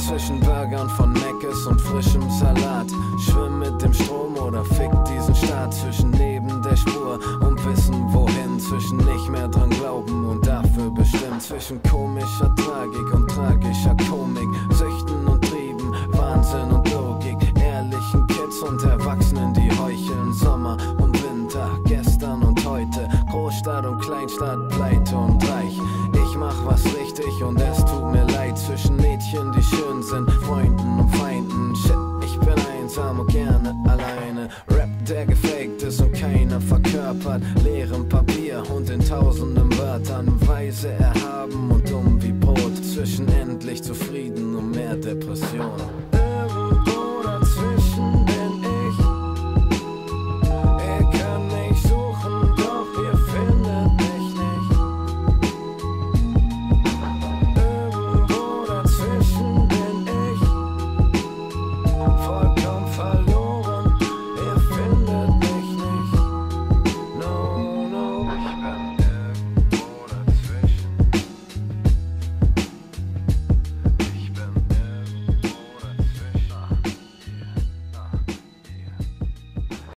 zwischen Burgern von Meckes und frischem Salat. Schwimm mit dem Strom oder fick diesen Staat. Zwischen neben der Spur und wissen wohin. Zwischen nicht mehr dran glauben und dafür bestimmt. Zwischen komischer Tragik und tragischer Komik. Süchten und Trieben, Wahnsinn und Logik. Ehrlichen Kids und Erwachsenen, die heucheln. Sommer und Winter, gestern und heute. Großstadt und Kleinstadt, Pleite und Reich. Ich mach was richtig und es tut mir leid. Zwischen Mädchen, die schön sind, Freunden und Feinden. Shit, ich bin einsam und gerne alleine. Rap, der gefaked ist und keiner verkörpert. Leerem Papier und in tausenden Wörtern. Weise, erhaben und dumm wie Brot. Zwischen endlich zufrieden und mehr Depression.